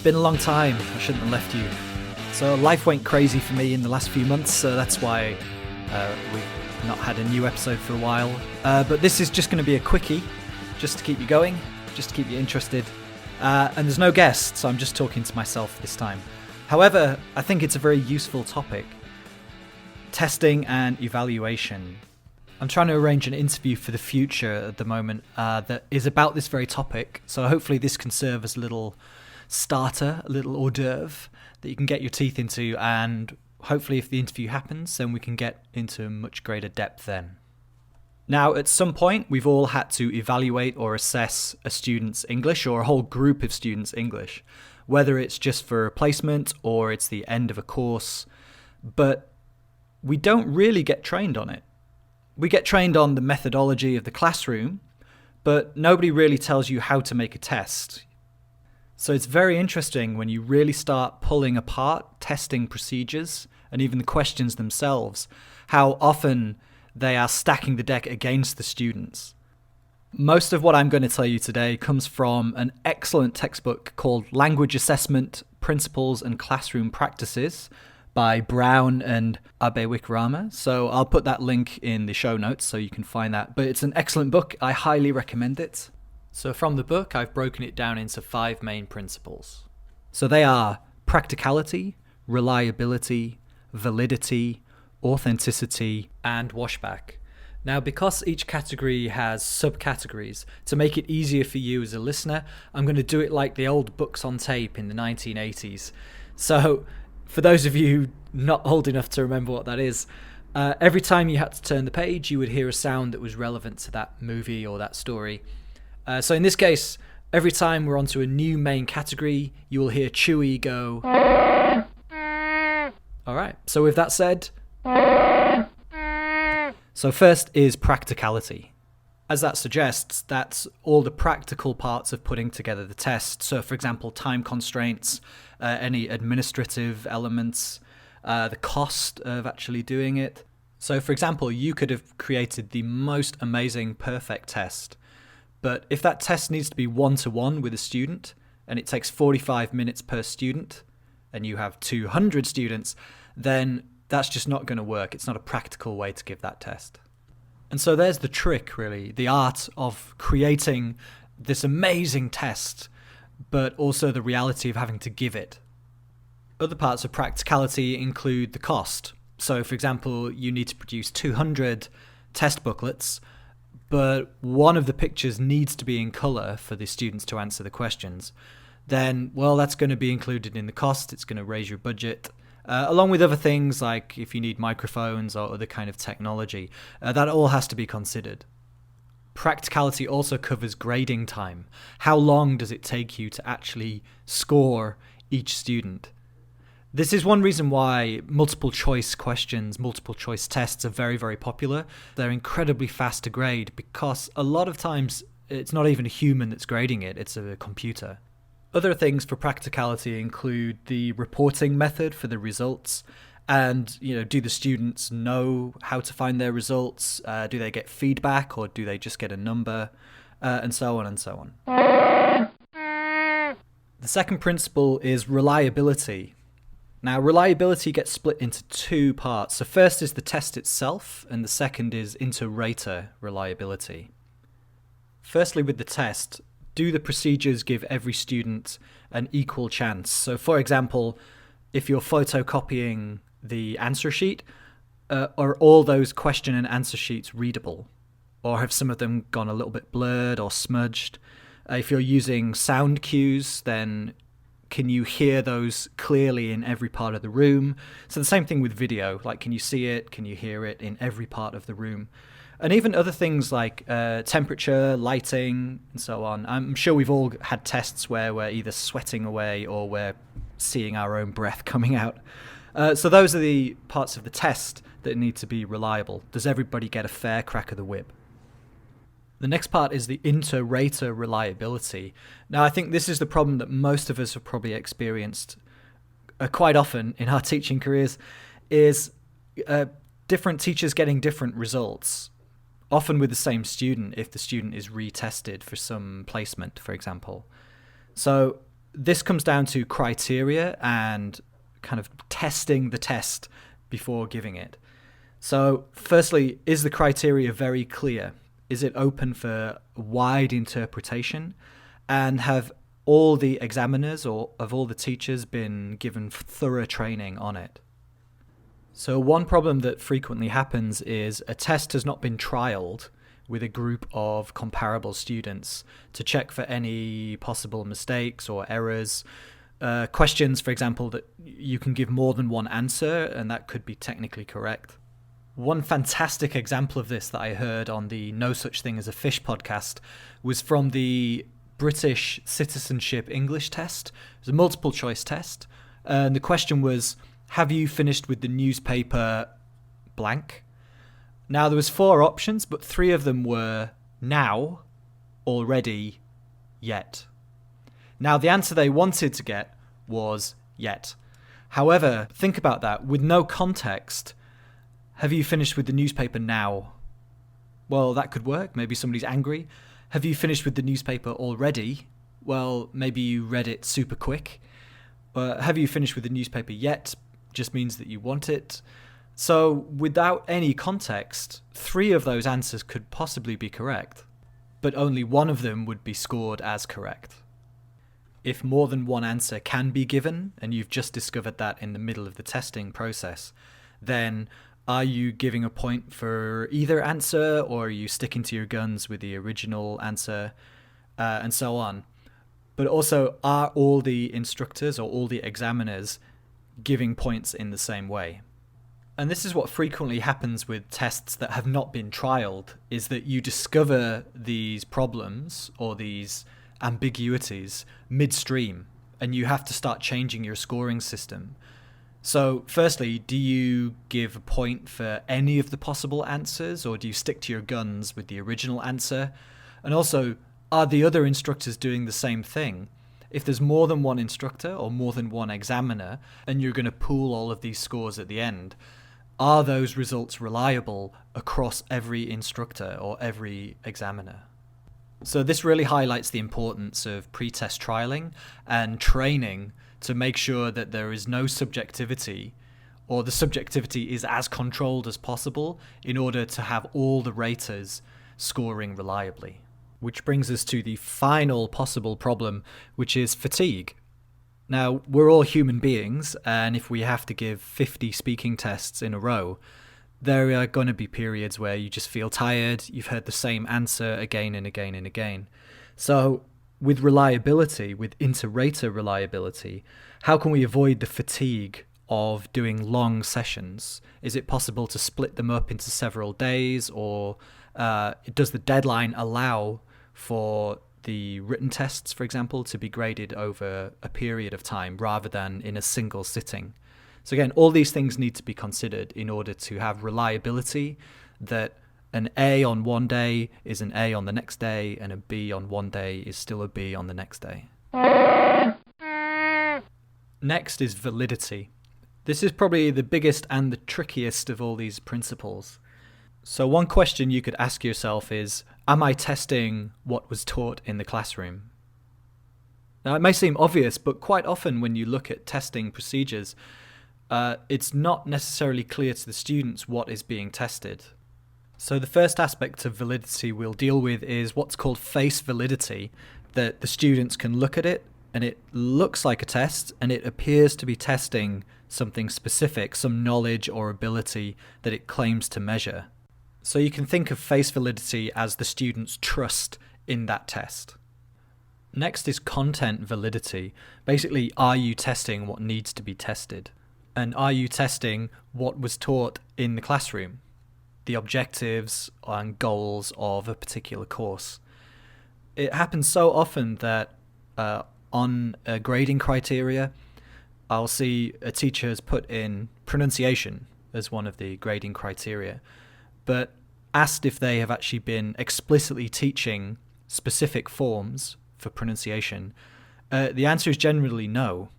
been a long time. I shouldn't have left you. So life went crazy for me in the last few months, so that's why we've not had a new episode for a while. But this is just going to be a quickie, just to keep you going, just to keep you interested. And there's no guest, so I'm just talking to myself this time. However, I think it's a very useful topic. Testing and evaluation. I'm trying to arrange an interview for the future at the moment that is about this very topic. So hopefully this can serve as a little starter, a little hors d'oeuvre that you can get your teeth into. And hopefully if the interview happens, then we can get into much greater depth then. Now, at some point, we've all had to evaluate or assess a student's English or a whole group of students' English, whether it's just for a placement or it's the end of a course. But we don't really get trained on it. We get trained on the methodology of the classroom, but nobody really tells you how to make a test. So it's very interesting when you really start pulling apart testing procedures and even the questions themselves, how often they are stacking the deck against the students. Most of what I'm going to tell you today comes from an excellent textbook called Language Assessment, Principles and Classroom Practices by Brown and Abeywickrama. So I'll put that link in the show notes so you can find that. But it's an excellent book. I highly recommend it. So from the book, I've broken it down into 5 main principles. So they are practicality, reliability, validity, authenticity, and washback. Now, because each category has subcategories, to make it easier for you as a listener, I'm going to do it like the old books on tape in the 1980s. So for those of you not old enough to remember what that is, every time you had to turn the page, you would hear a sound that was relevant to that movie or that story. So in this case, every time we're onto a new main category, you will hear Chewie go. All right, so with that said, so first is practicality. As that suggests, that's all the practical parts of putting together the test. So for example, time constraints, any administrative elements, the cost of actually doing it. So for example, you could have created the most amazing perfect test, but if that test needs to be one-to-one with a student, and it takes 45 minutes per student, and you have 200 students, then that's just not going to work. It's not a practical way to give that test. And so there's the trick, really, the art of creating this amazing test, but also the reality of having to give it. Other parts of practicality include the cost. So, for example, you need to produce 200 test booklets, but one of the pictures needs to be in colour for the students to answer the questions. Then, well, that's going to be included in the cost. It's going to raise your budget. Along with other things like if you need microphones or other kind of technology. That all has to be considered. Practicality also covers grading time. How long does it take you to actually score each student? This is one reason why multiple choice questions, multiple choice tests are very, very popular. They're incredibly fast to grade because a lot of times it's not even a human that's grading it, it's a computer. Other things for practicality include the reporting method for the results and, do the students know how to find their results? Do they get feedback or do they just get a number? And so on and so on. The second principle is reliability. Now, reliability gets split into 2 parts. So first is the test itself, and the second is inter-rater reliability. Firstly, with the test, do the procedures give every student an equal chance? So, for example, if you're photocopying the answer sheet, are all those question and answer sheets readable? Or have some of them gone a little bit blurred or smudged? If you're using sound cues, then can you hear those clearly in every part of the room? So the same thing with video, like can you see it, can you hear it in every part of the room? And even other things like temperature, lighting, and so on. I'm sure we've all had tests where we're either sweating away or we're seeing our own breath coming out. So those are the parts of the test that need to be reliable. Does everybody get a fair crack of the whip? The next part is the inter-rater reliability. Now, I think this is the problem that most of us have probably experienced quite often in our teaching careers, is different teachers getting different results, often with the same student if the student is retested for some placement, for example. So this comes down to criteria and kind of testing the test before giving it. So firstly, is the criteria very clear? Is it open for wide interpretation? And have all the examiners or of all the teachers been given thorough training on it? So one problem that frequently happens is a test has not been trialed with a group of comparable students to check for any possible mistakes or errors. Questions, for example, that you can give more than one answer and that could be technically correct. One fantastic example of this that I heard on the No Such Thing as a Fish podcast was from the British Citizenship English test. It was a multiple choice test. And the question was, have you finished with the newspaper blank? Now, there was 4 options, but 3 of them were now, already, yet. Now, the answer they wanted to get was yet. However, think about that. With no context, have you finished with the newspaper now? Well, that could work. Maybe somebody's angry. Have you finished with the newspaper already? Well, maybe you read it super quick. Have you finished with the newspaper yet? Just means that you want it. So without any context, 3 of those answers could possibly be correct, but only one of them would be scored as correct. If more than one answer can be given, and you've just discovered that in the middle of the testing process, then are you giving a point for either answer, or are you sticking to your guns with the original answer, and so on? But also, are all the instructors or all the examiners giving points in the same way? And this is what frequently happens with tests that have not been trialed, is that you discover these problems or these ambiguities midstream, and you have to start changing your scoring system. So firstly, do you give a point for any of the possible answers, or do you stick to your guns with the original answer? And also, are the other instructors doing the same thing? If there's more than one instructor or more than one examiner, and you're going to pool all of these scores at the end, are those results reliable across every instructor or every examiner? So this really highlights the importance of pre-test trialing and training to make sure that there is no subjectivity, or the subjectivity is as controlled as possible in order to have all the raters scoring reliably. Which brings us to the final possible problem, which is fatigue. Now, we're all human beings, and if we have to give 50 speaking tests in a row, there are going to be periods where you just feel tired, you've heard the same answer again and again and again. So, with reliability, with inter-rater reliability, how can we avoid the fatigue of doing long sessions? Is it possible to split them up into several days, or does the deadline allow for the written tests, for example, to be graded over a period of time rather than in a single sitting? So again, all these things need to be considered in order to have reliability, that an A on one day is an A on the next day, and a B on one day is still a B on the next day. Next is validity. This is probably the biggest and the trickiest of all these principles. So one question you could ask yourself is, am I testing what was taught in the classroom? Now, it may seem obvious, but quite often when you look at testing procedures, it's not necessarily clear to the students what is being tested. So the first aspect of validity we'll deal with is what's called face validity, that the students can look at it and it looks like a test and it appears to be testing something specific, some knowledge or ability that it claims to measure. So you can think of face validity as the student's trust in that test. Next is content validity. Basically, are you testing what needs to be tested? And are you testing what was taught in the classroom? The objectives and goals of a particular course. It happens so often that on a grading criteria, I'll see a teacher has put in pronunciation as one of the grading criteria, but asked if they have actually been explicitly teaching specific forms for pronunciation, the answer is generally no.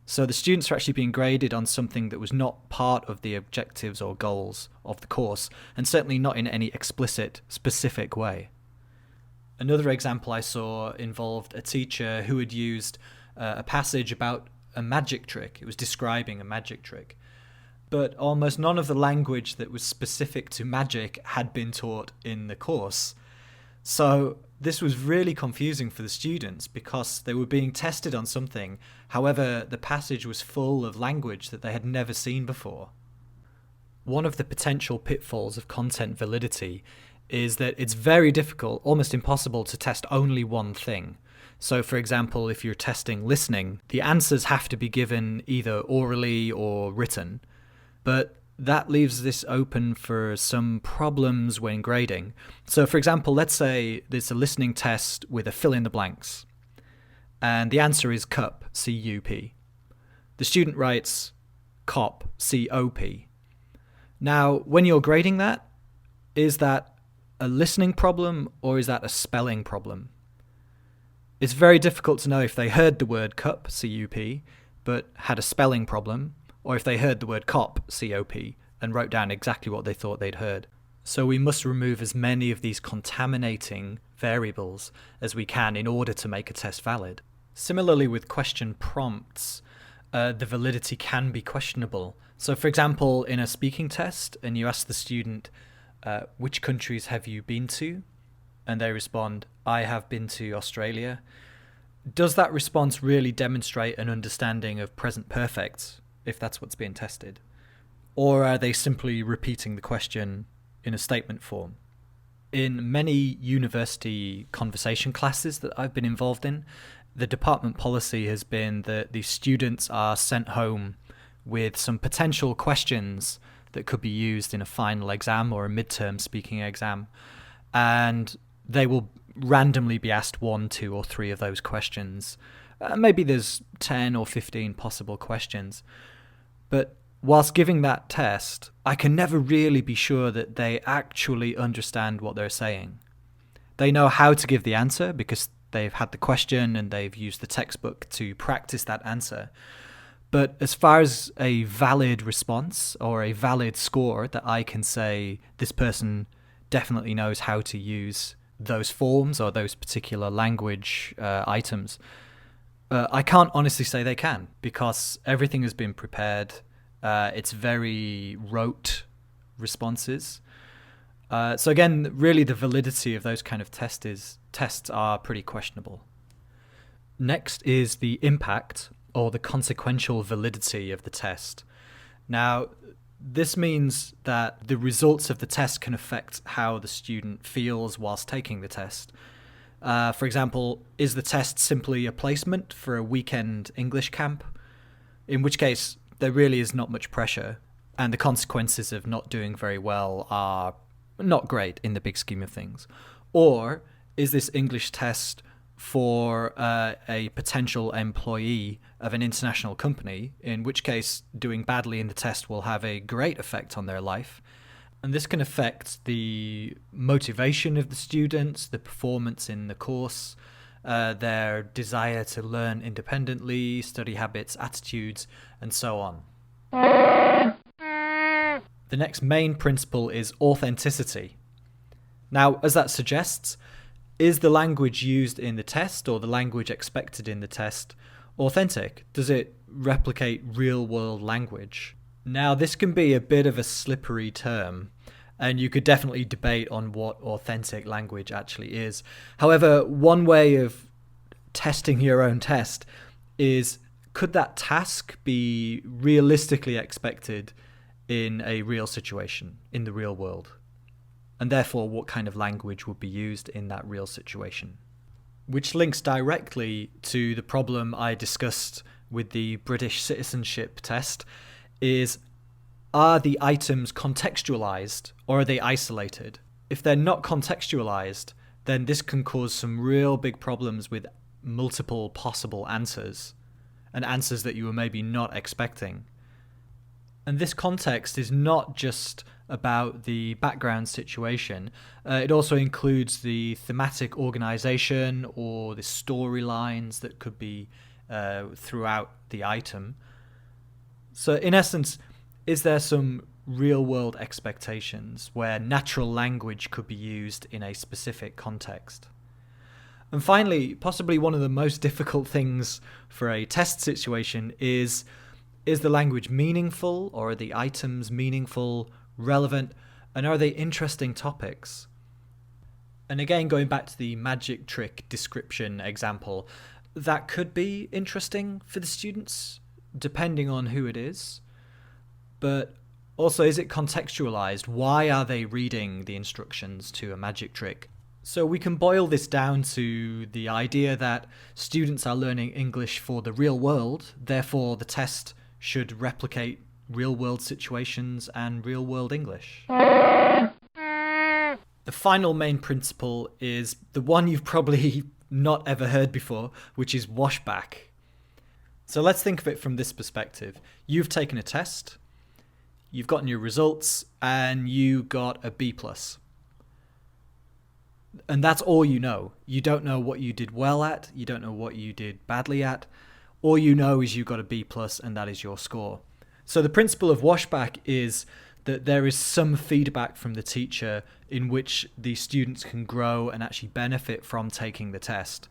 So the students are actually being graded on something that was not part of the objectives or goals of the course, and certainly not in any explicit, specific way. Another example I saw involved a teacher who had used a passage about a magic trick. It was describing a magic trick. But almost none of the language that was specific to magic had been taught in the course. So this was really confusing for the students because they were being tested on something. However, the passage was full of language that they had never seen before. One of the potential pitfalls of content validity is that it's very difficult, almost impossible, to test only one thing. So, for example, if you're testing listening, the answers have to be given either orally or written. But that leaves this open for some problems when grading. So, for example, let's say there's a listening test with a fill in the blanks, and the answer is cup, C-U-P. The student writes cop, C-O-P. Now, when you're grading that, is that a listening problem or is that a spelling problem? It's very difficult to know if they heard the word cup, C-U-P, but had a spelling problem, or if they heard the word cop, C-O-P, and wrote down exactly what they thought they'd heard. So we must remove as many of these contaminating variables as we can in order to make a test valid. Similarly with question prompts, the validity can be questionable. So for example, in a speaking test, and you ask the student, which countries have you been to? And they respond, I have been to Australia. Does that response really demonstrate an understanding of present perfect, if that's what's being tested? Or are they simply repeating the question in a statement form? In many university conversation classes that I've been involved in, the department policy has been that the students are sent home with some potential questions that could be used in a final exam or a midterm speaking exam, and they will randomly be asked 1, 2, or 3 of those questions. Maybe there's 10 or 15 possible questions. But whilst giving that test, I can never really be sure that they actually understand what they're saying. They know how to give the answer because they've had the question and they've used the textbook to practice that answer. But as far as a valid response or a valid score that I can say this person definitely knows how to use those forms or those particular language items, I can't honestly say they can because everything has been prepared. It's very rote responses. So again, really the validity of those kind of tests are pretty questionable. Next is the impact or the consequential validity of the test. Now, this means that the results of the test can affect how the student feels whilst taking the test. For example, is the test simply a placement for a weekend English camp? In which case, there really is not much pressure, and the consequences of not doing very well are not great in the big scheme of things. Or is this English test for a potential employee of an international company, in which case doing badly in the test will have a great effect on their life. And this can affect the motivation of the students, the performance in the course, their desire to learn independently, study habits, attitudes, and so on. The next main principle is authenticity. Now, as that suggests, is the language used in the test or the language expected in the test authentic? Does it replicate real-world language? Now, this can be a bit of a slippery term, and you could definitely debate on what authentic language actually is. However, one way of testing your own test is, could that task be realistically expected in a real situation, in the real world? And therefore, what kind of language would be used in that real situation? Which links directly to the problem I discussed with the British citizenship test, is, are the items contextualized or are they isolated? If they're not contextualized, then this can cause some real big problems with multiple possible answers, and answers that you were maybe not expecting. And this context is not just about the background situation. It also includes the thematic organization or the storylines that could be throughout the item. So in essence, is there some real-world expectations where natural language could be used in a specific context? And finally, possibly one of the most difficult things for a test situation is the language meaningful, or are the items meaningful, relevant, and are they interesting topics? And again, going back to the magic trick description example, that could be interesting for the students, depending on who it is. But also, is it contextualized? Why are they reading the instructions to a magic trick? So we can boil this down to the idea that students are learning English for the real world, therefore the test should replicate real-world situations and real-world English. The final main principle is the one you've probably not ever heard before, which is washback. So let's think of it from this perspective. You've taken a test, you've gotten your results, and you got a B+. And that's all you know. You don't know what you did well at, you don't know what you did badly at. All you know is you got a B+, and that is your score. So the principle of washback is that there is some feedback from the teacher in which the students can grow and actually benefit from taking the test.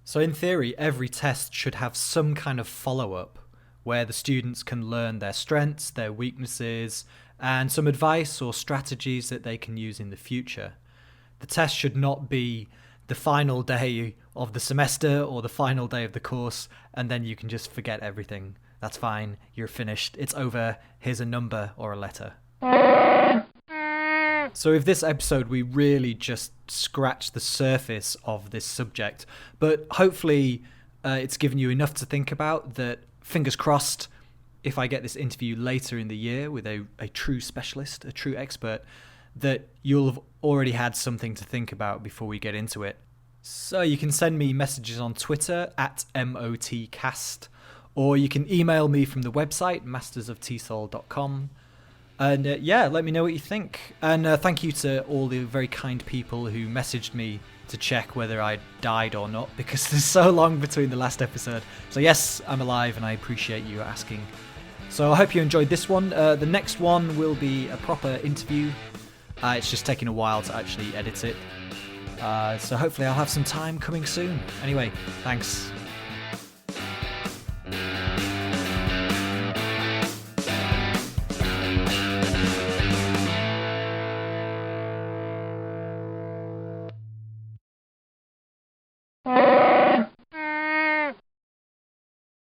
So in theory, every test should have some kind of follow-up where the students can learn their strengths, their weaknesses, and some advice or strategies that they can use in the future. The test should not be the final day of the semester or the final day of the course, and then you can just forget everything. That's fine, you're finished, it's over, here's a number or a letter. So with this episode, we really just scratched the surface of this subject, but hopefully it's given you enough to think about that, fingers crossed, if I get this interview later in the year with a true specialist, a true expert, that you'll have already had something to think about before we get into it. So you can send me messages on Twitter at MOTcast, or you can email me from the website mastersoftesol.com. And let me know what you think. And thank you to all the very kind people who messaged me to check whether I died or not, because there's so long between the last episode. So yes, I'm alive, and I appreciate you asking. So I hope you enjoyed this one. The next one will be a proper interview. It's just taking a while to actually edit it. So hopefully I'll have some time coming soon. Anyway, thanks.